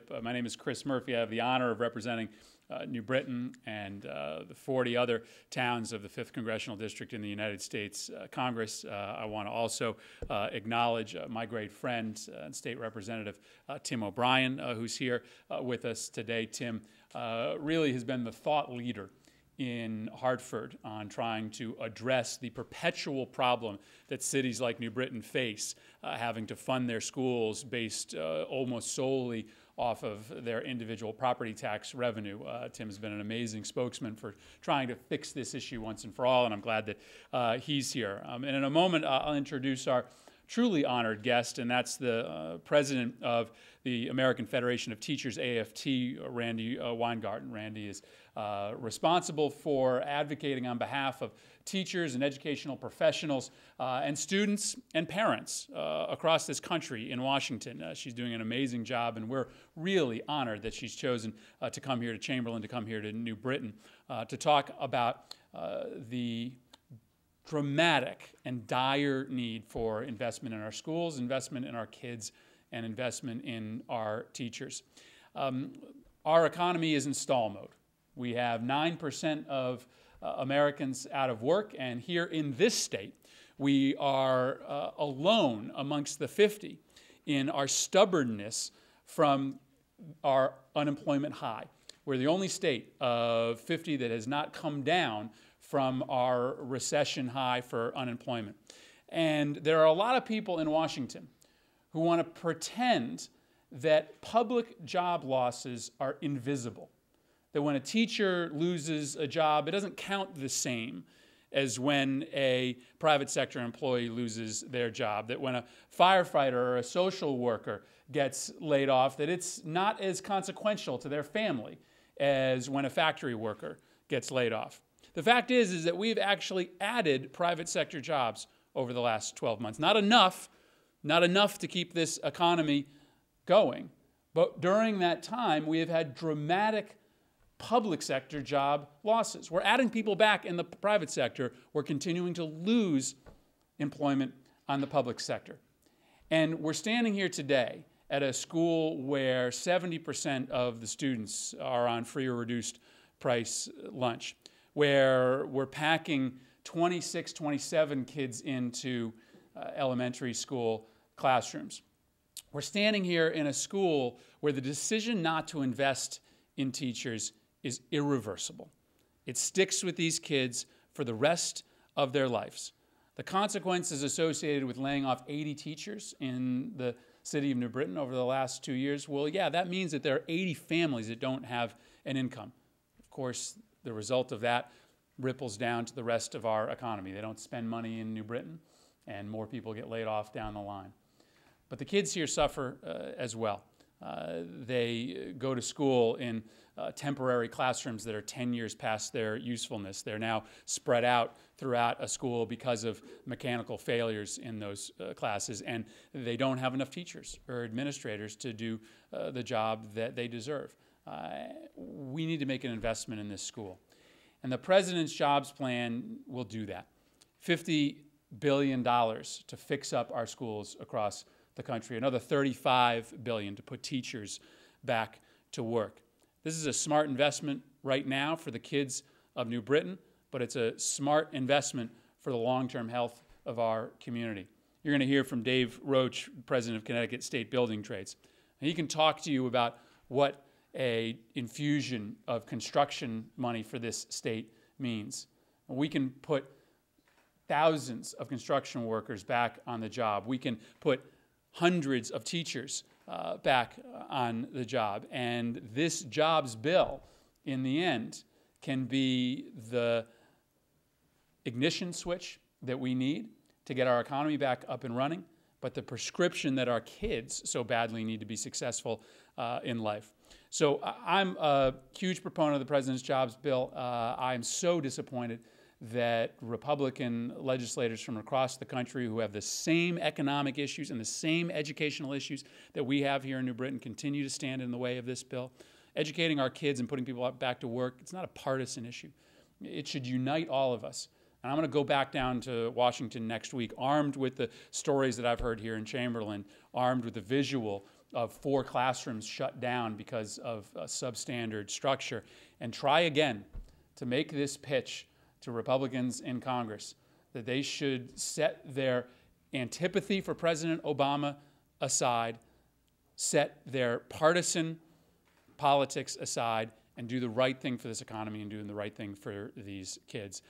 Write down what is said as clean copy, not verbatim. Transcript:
My name is Chris Murphy. I have the honor of representing New Britain and the 40 other towns of the 5th Congressional District in the United States Congress. I want to also acknowledge my great friend and State Representative Tim O'Brien, who's here with us today. Tim really has been the thought leader in Hartford on trying to address the perpetual problem that cities like New Britain face, having to fund their schools based almost solely off of their individual property tax revenue. Tim's been an amazing spokesman for trying to fix this issue once and for all, and I'm glad that he's here. And in a moment, I'll introduce our truly honored guest, and that's the president of the American Federation of Teachers, AFT, Randi Weingarten. Randi is responsible for advocating on behalf of teachers and educational professionals and students and parents across this country in Washington. She's doing an amazing job, and we're really honored that she's chosen to come here to Chamberlain, to come here to New Britain, to talk about the dramatic and dire need for investment in our schools, investment in our kids, and investment in our teachers. Our economy is in stall mode. We have 9% of Americans out of work, and here in this state, we are alone amongst the 50 in our stubbornness from our unemployment high. We're the only state of 50 that has not come down from our recession high for unemployment. And there are a lot of people in Washington who want to pretend that public job losses are invisible, that when a teacher loses a job, it doesn't count the same as when a private sector employee loses their job, that when a firefighter or a social worker gets laid off, that it's not as consequential to their family as when a factory worker gets laid off. The fact is that we've actually added private sector jobs over the last 12 months. Not enough to keep this economy going, but during that time, we have had dramatic public sector job losses. We're adding people back in the private sector. We're continuing to lose employment on the public sector. And we're standing here today at a school where 70% of the students are on free or reduced price lunch, where we're packing 26, 27 kids into elementary school classrooms. We're standing here in a school where the decision not to invest in teachers is irreversible. It sticks with these kids for the rest of their lives. The consequences associated with laying off 80 teachers in the city of New Britain over the last 2 years, well, yeah, that means that there are 80 families that don't have an income. Of course, the result of that ripples down to the rest of our economy. They don't spend money in New Britain, and more people get laid off down the line. But the kids here suffer as well. They go to school in temporary classrooms that are 10 years past their usefulness. They're now spread out throughout a school because of mechanical failures in those classes, and they don't have enough teachers or administrators to do the job that they deserve. We need to make an investment in this school. And the President's jobs plan will do that. $50 billion to fix up our schools across the country, another $35 billion to put teachers back to work. This is a smart investment right now for the kids of New Britain, but it's a smart investment for the long-term health of our community. You're going to hear from Dave Roach, president of Connecticut State Building Trades. And he can talk to you about what an infusion of construction money for this state means. We can put thousands of construction workers back on the job. We can put hundreds of teachers back on the job. And this jobs bill, in the end, can be the ignition switch that we need to get our economy back up and running, but the prescription that our kids so badly need to be successful in life. So I'm a huge proponent of the President's jobs bill. I'm so disappointed that Republican legislators from across the country who have the same economic issues and the same educational issues that we have here in New Britain continue to stand in the way of this bill. Educating our kids and putting people back to work, it's not a partisan issue. It should unite all of us. And I'm going to go back down to Washington next week, armed with the stories that I've heard here in Chamberlain, armed with the visual of 4 classrooms shut down because of substandard structure, and try again to make this pitch to Republicans in Congress that they should set their antipathy for President Obama aside, set their partisan politics aside, and do the right thing for this economy and doing the right thing for these kids.